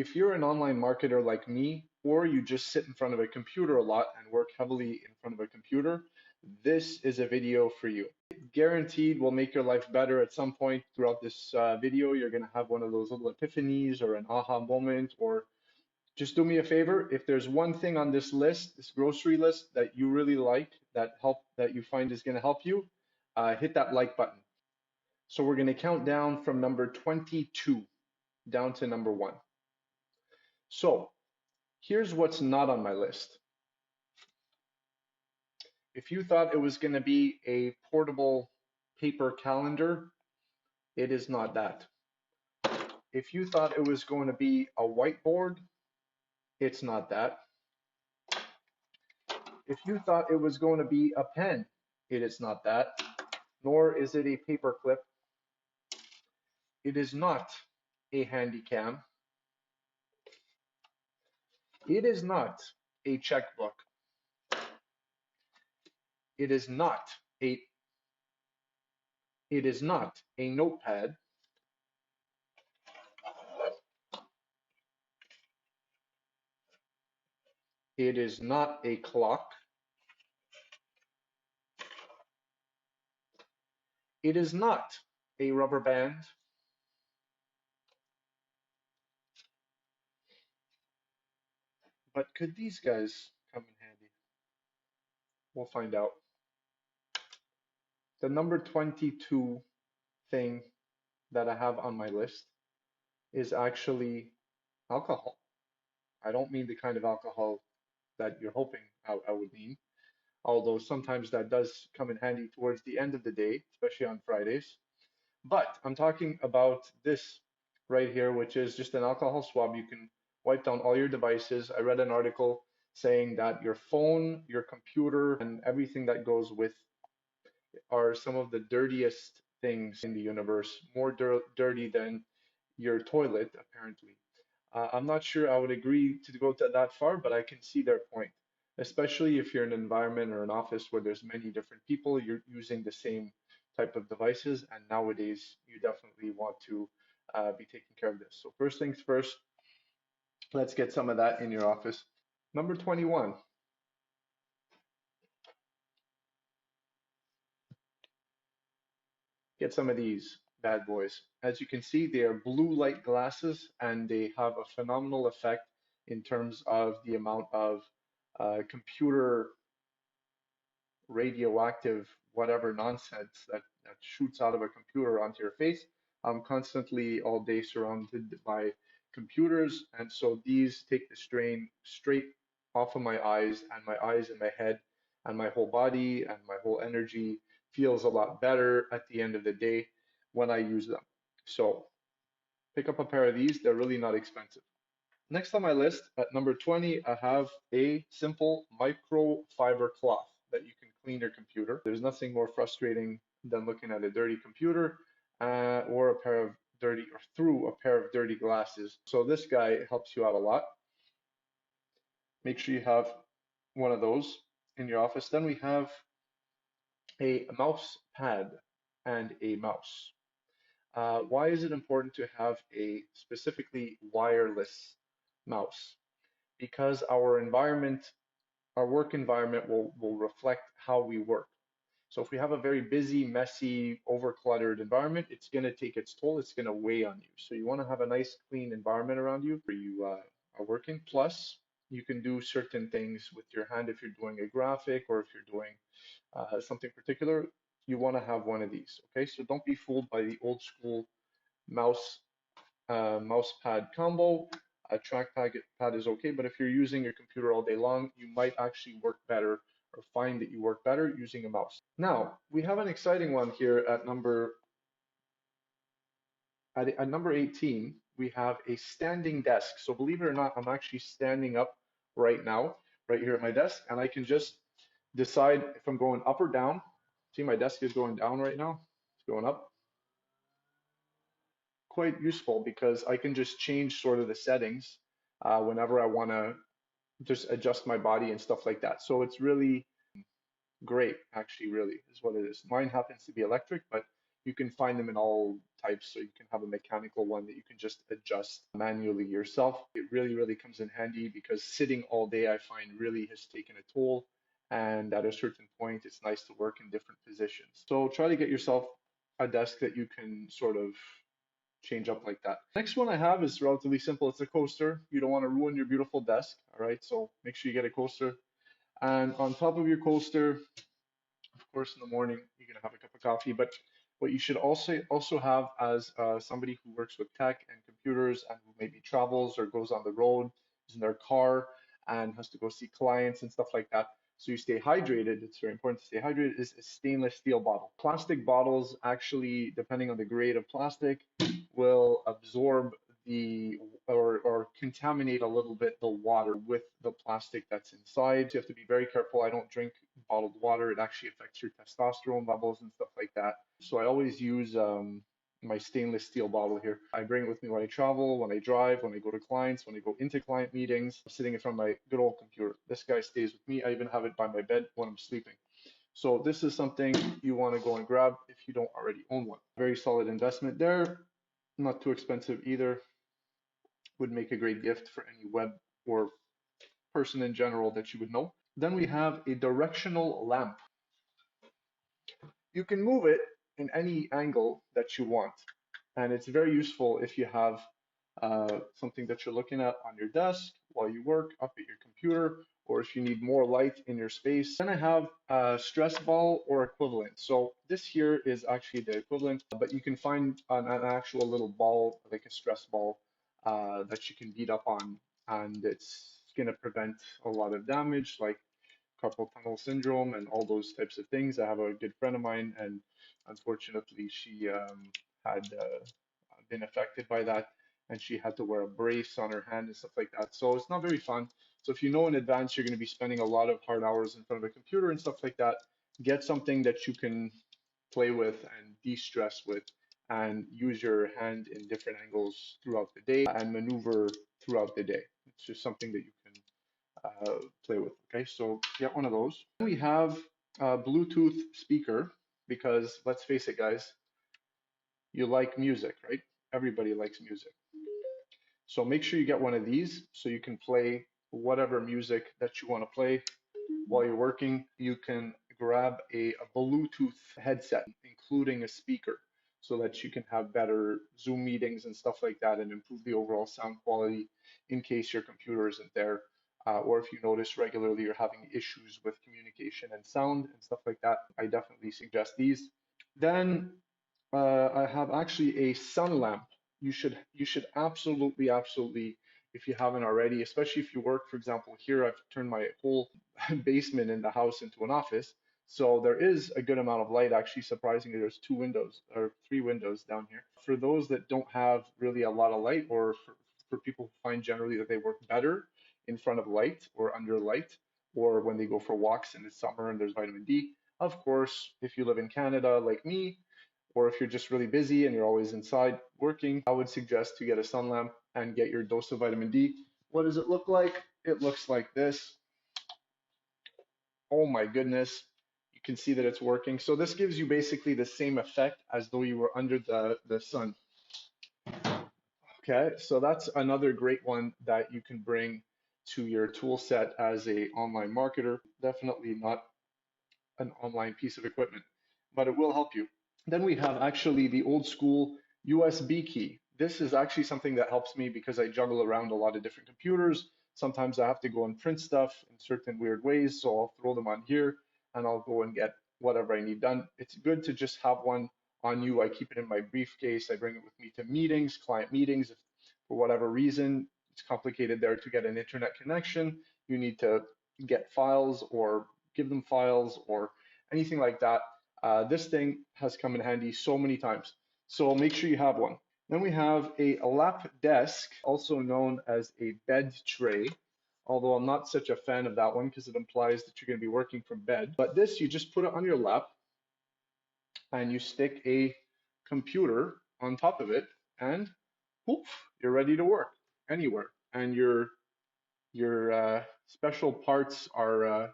if you're an online marketer like me, or you just sit in front of a computer a lot and work heavily in front of a computer, this is a video for you. Guaranteed will make your life better at some point throughout this video. You're going to have one of those little epiphanies or an aha moment, or just do me a favor. If there's one thing on this list, this grocery list that you really like, that you find is going to help you, hit that like button. So we're going to count down from number 22 down to number 1. So here's what's not on my list. If you thought it was going to be a portable paper calendar, it is not that. If you thought it was going to be a whiteboard, it's not that. If you thought it was going to be a pen, it is not that. Nor is it a paper clip. It is not a handy cam. It is not a checkbook. It is not a notepad. It is not a clock. It is not a rubber band. But could these guys come in handy? We'll find out. The number 22 thing that I have on my list is actually alcohol. I don't mean the kind of alcohol that you're hoping I would mean, although sometimes that does come in handy towards the end of the day, especially on Fridays. But I'm talking about this right here, which is just an alcohol swab. You can wipe down all your devices. I read an article saying that your phone, your computer, and everything that goes with are some of the dirtiest things in the universe, more dirty than your toilet, apparently. I'm not sure I would agree to go to that far, but I can see their point, especially if you're in an environment or an office where there's many different people, you're using the same type of devices, and nowadays you definitely want to be taking care of this. So first things first, let's get some of that in your office. Number 21. Get some of these bad boys. As you can see, they are blue light glasses, and they have a phenomenal effect in terms of the amount of computer radioactive whatever nonsense that shoots out of a computer onto your face. I'm constantly all day surrounded by computers, and so these take the strain straight off of my eyes and my head, and my whole body and my whole energy feels a lot better at the end of the day when I use them. So pick up a pair of these. They're really not expensive. Next on my list, at number 20, I have a simple microfiber cloth that you can clean your computer. There's nothing more frustrating than looking at a dirty computer or through a pair of dirty glasses. So this guy helps you out a lot. Make sure you have one of those in your office. Then we have a mouse pad and a mouse. Why is it important to have a specifically wireless mouse? Because our environment, our work environment will reflect how we work. So if we have a very busy, messy, over-cluttered environment, it's going to take its toll. It's going to weigh on you. So you want to have a nice, clean environment around you where you are working. Plus, you can do certain things with your hand if you're doing a graphic or if you're doing something particular. You want to have one of these. Okay, so don't be fooled by the old school mouse pad combo. A trackpad is okay, but if you're using your computer all day long, you might actually work better or find that you work better using a mouse. Now, we have an exciting one here at number 18. We have a standing desk. So believe it or not, I'm actually standing up right now, right here at my desk, and I can just decide if I'm going up or down. See, my desk is going down right now. It's going up. Quite useful because I can just change sort of the settings whenever I want to just adjust my body and stuff like that. So it's really great, actually, really is what it is. Mine happens to be electric, but You can find them in all types, so you can have a mechanical one that you can just adjust manually yourself. It really, really comes in handy because sitting all day I find really has taken a toll. And at a certain point, it's nice to work in different positions. So try to get yourself a desk that you can sort of change up like that. Next one I have is relatively simple. It's a coaster. You don't want to ruin your beautiful desk, all right? So make sure you get a coaster. And on top of your coaster, of course, in the morning, you're gonna have a cup of coffee. But what you should also have as somebody who works with tech and computers and who maybe travels or goes on the road, is in their car and has to go see clients and stuff like that. So you stay hydrated. It's very important to stay hydrated. Is a stainless steel bottle. Plastic bottles actually, depending on the grade of plastic, will absorb the or contaminate a little bit the water with the plastic that's inside. So you have to be very careful. I don't drink bottled water. It actually affects your testosterone levels and stuff like that. So I always use my stainless steel bottle here. I bring it with me when I travel, when I drive, when I go to clients, when I go into client meetings. I'm sitting in front of my good old computer. This guy stays with me. I even have it by my bed when I'm sleeping. So this is something you want to go and grab if you don't already own one. Very solid investment there. Not too expensive either. Would make a great gift for any web or person in general that you would know. Then we have a directional lamp. You can move it in any angle that you want. And it's very useful if you have something that you're looking at on your desk while you work up at your computer, or if you need more light in your space. Then I have a stress ball or equivalent. So this here is actually the equivalent, but you can find an actual little ball, like a stress ball, that you can beat up on, and it's going to prevent a lot of damage, like carpal tunnel syndrome and all those types of things. I have a good friend of mine, and unfortunately, she had been affected by that, and she had to wear a brace on her hand and stuff like that. So it's not very fun. So if you know in advance you're going to be spending a lot of hard hours in front of a computer and stuff like that, get something that you can play with and de-stress with, and use your hand in different angles throughout the day and maneuver throughout the day. It's just something that you can play with. Okay, so get one of those. Then we have a Bluetooth speaker, because let's face it, guys, you like music, right? Everybody likes music. So make sure you get one of these so you can play whatever music that you want to play while you're working. You can grab a Bluetooth headset, including a speaker, so that you can have better Zoom meetings and stuff like that and improve the overall sound quality in case your computer isn't there. Or if you notice regularly you're having issues with communication and sound and stuff like that, I definitely suggest these. Then I have actually a sun lamp. You should absolutely, if you haven't already, especially if you work, for example, here I've turned my whole basement in the house into an office. So there is a good amount of light. Actually, surprisingly, there's two windows or three windows down here. For those that don't have really a lot of light, or for people who find generally that they work better in front of light or under light, or when they go for walks in the summer and there's vitamin D. Of course, if you live in Canada like me, or if you're just really busy and you're always inside working, I would suggest to get a sun lamp and get your dose of vitamin D. What does it look like? It looks like this. Oh my goodness. You can see that it's working. So this gives you basically the same effect as though you were under the sun. Okay, so that's another great one that you can bring to your tool set as a online marketer. Definitely not an online piece of equipment, but it will help you. Then we have actually the old school USB key. This is actually something that helps me because I juggle around a lot of different computers. Sometimes I have to go and print stuff in certain weird ways, so I'll throw them on here and I'll go and get whatever I need done. It's good to just have one on you. I keep it in my briefcase. I bring it with me to meetings, client meetings. If for whatever reason it's complicated there to get an internet connection, you need to get files or give them files or anything like that. This thing has come in handy so many times. So make sure you have one. Then we have a lap desk, also known as a bed tray, although I'm not such a fan of that one because it implies that you're going to be working from bed. But this, you just put it on your lap and you stick a computer on top of it, and poof, you're ready to work anywhere. And your special parts are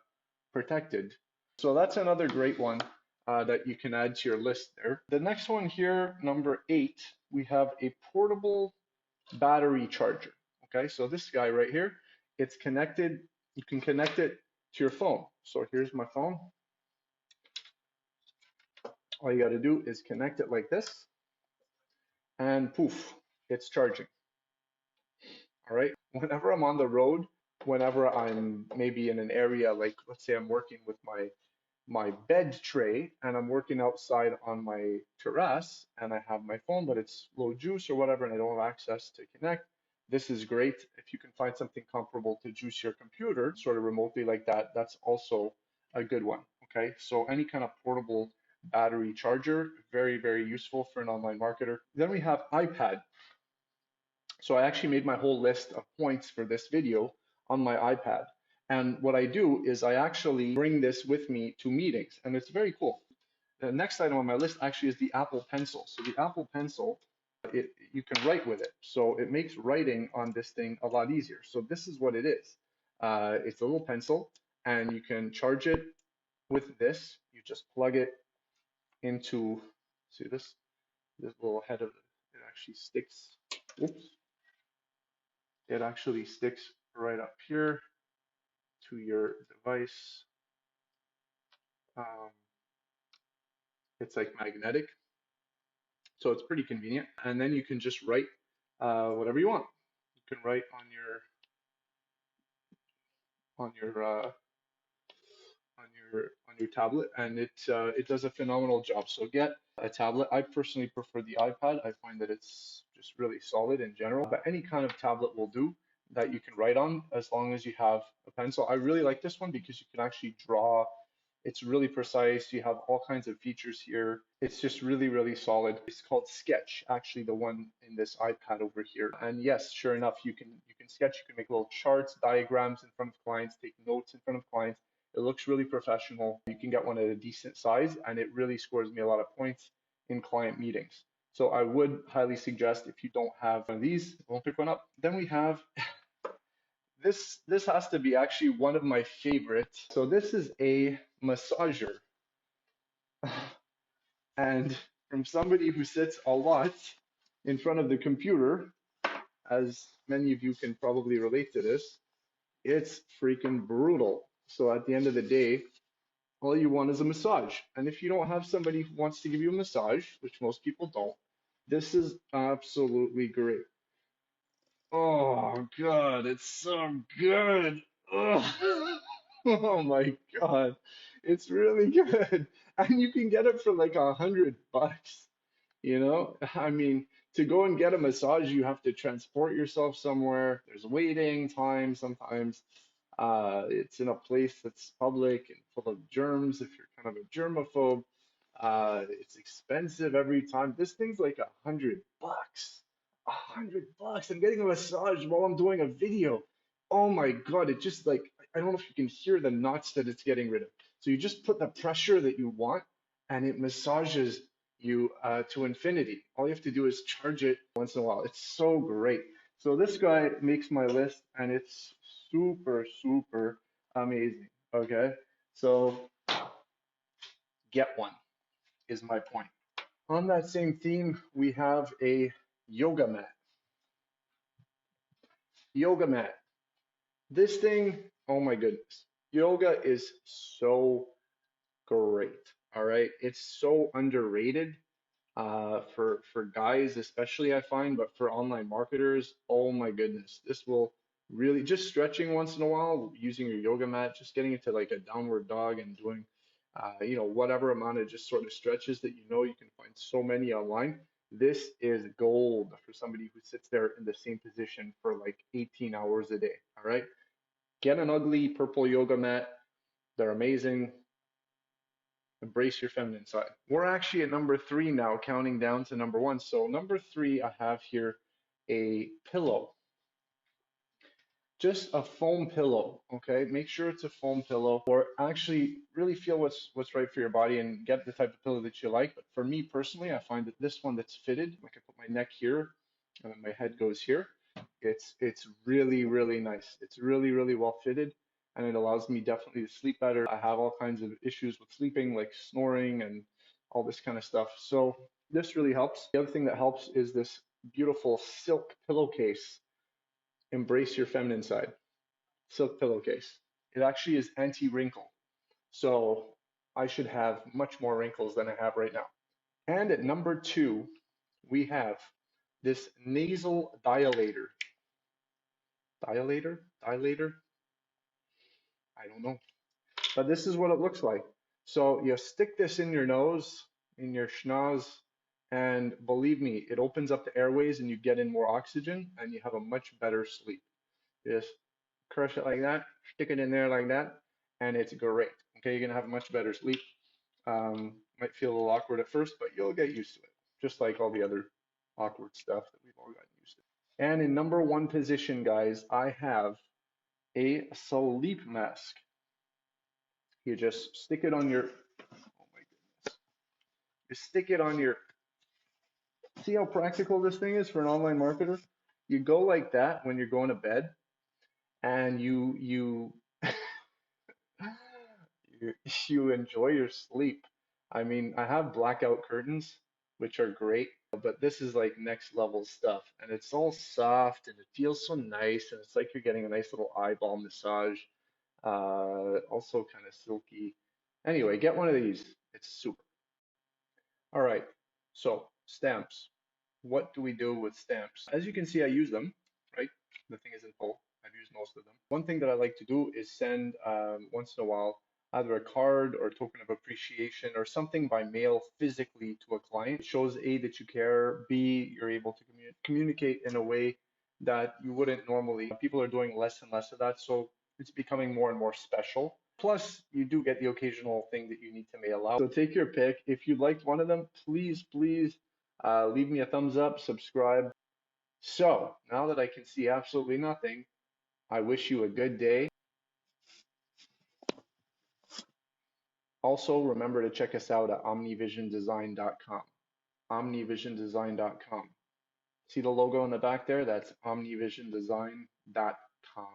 protected. So that's another great one. that you can add to your list there. The next one here, number 8, we have a portable battery charger. Okay, so this guy right here, it's connected. You can connect it to your phone. So here's my phone. All you got to do is connect it like this, and poof, it's charging. All right. Whenever I'm on the road, whenever I'm maybe in an area like, let's say I'm working with my bed tray and I'm working outside on my terrace and I have my phone, but it's low juice or whatever, and I don't have access to connect. This is great. If you can find something comparable to juice your computer sort of remotely like that, that's also a good one. Okay. So any kind of portable battery charger, very, very useful for an online marketer. Then we have iPad. So I actually made my whole list of points for this video on my iPad. And what I do is I actually bring this with me to meetings, and it's very cool. The next item on my list actually is the Apple Pencil. So the Apple Pencil, you can write with it. So it makes writing on this thing a lot easier. So this is what it is. It's a little pencil, and you can charge it with this. You just plug it into, see this little head of it actually sticks. Oops. It actually sticks right up here to your device. Um, it's like magnetic, so it's pretty convenient. And then you can just write whatever you want. You can write on your on your tablet, and it does a phenomenal job. So get a tablet. I personally prefer the iPad. I find that it's just really solid in general, but any kind of tablet will do that you can write on as long as you have a pencil. I really like this one because you can actually draw. It's really precise. You have all kinds of features here. It's just really, really solid. It's called Sketch, actually, the one in this iPad over here. And yes, sure enough, you can sketch. You can make little charts, diagrams in front of clients, take notes in front of clients. It looks really professional. You can get one at a decent size, and it really scores me a lot of points in client meetings. So I would highly suggest, if you don't have one of these, don't pick one up. Then we have this has to be actually one of my favorites. So this is a massager. And from somebody who sits a lot in front of the computer, as many of you can probably relate to this, it's freaking brutal. So at the end of the day, all you want is a massage. And if you don't have somebody who wants to give you a massage, which most people don't, this is absolutely great. Oh God, it's so good. Oh, oh my God, it's really good. And you can get it for like $100. You know, I mean, to go and get a massage, you have to transport yourself somewhere. There's waiting time sometimes. It's in a place that's public and full of germs if you're kind of a germaphobe. It's expensive every time. This thing's like $100. $100. I'm getting a massage while I'm doing a video. Oh my God, it just like, I don't know if you can hear the knots that it's getting rid of. So you just put the pressure that you want and it massages you to infinity. All you have to do is charge it once in a while. It's so great. So this guy makes my list and it's super, super amazing. Okay. So get one is my point. On that same theme, we have a yoga mat. Yoga mat. This thing, oh my goodness. Yoga is so great. All right. It's so underrated for guys, especially I find, but for online marketers, oh my goodness. This will really just stretching once in a while, using your yoga mat, just getting into like a downward dog and doing whatever amount of just sort of stretches that you can find so many online. This is gold for somebody who sits there in the same position for like 18 hours a day. All right. Get an ugly purple yoga mat. They're amazing. Embrace your feminine side. We're actually at number 3 now, counting down to number 1. So number 3, I have here a pillow. Just a foam pillow, okay? Make sure it's a foam pillow, or actually really feel what's right for your body and get the type of pillow that you like. But for me personally, I find that this one that's fitted, like I put my neck here and then my head goes here, it's really, really nice. It's really, really well fitted and it allows me definitely to sleep better. I have all kinds of issues with sleeping, like snoring and all this kind of stuff. So this really helps. The other thing that helps is this beautiful silk pillowcase. Embrace your feminine side. Silk pillowcase. It actually is anti-wrinkle. So I should have much more wrinkles than I have right now. And at number 2, we have this nasal dilator. Dilator? I don't know. But this is what it looks like. So you stick this in your nose, in your schnoz, and believe me, it opens up the airways and you get in more oxygen and you have a much better sleep. You just crush it like that, stick it in there like that, and it's great. Okay, you're gonna have much better sleep. Might feel a little awkward at first, but you'll get used to it, just like all the other awkward stuff that we've all gotten used to. And in number 1 position, guys, I have a sleep mask. You just stick it on your, oh my goodness. You stick it on your, see how practical this thing is for an online marketer? You go like that when you're going to bed and you, you enjoy your sleep. I mean, I have blackout curtains, which are great, but this is like next level stuff. And it's all soft and it feels so nice. And it's like you're getting a nice little eyeball massage. Also kind of silky. Anyway, get one of these. It's super. All right. So stamps. What do we do with stamps? As you can see, I use them, right? The thing is in full. I've used most of them. One thing that I like to do is send once in a while either a card or a token of appreciation or something by mail physically to a client. It shows A, that you care, B, you're able to communicate in a way that you wouldn't normally. People are doing less and less of that, so it's becoming more and more special. Plus, you do get the occasional thing that you need to mail out. So take your pick. If you liked one of them, please, please leave me a thumbs up, subscribe. So now that I can see absolutely nothing, I wish you a good day. Also, remember to check us out at omnivisiondesign.com. Omnivisiondesign.com. See the logo in the back there? That's omnivisiondesign.com.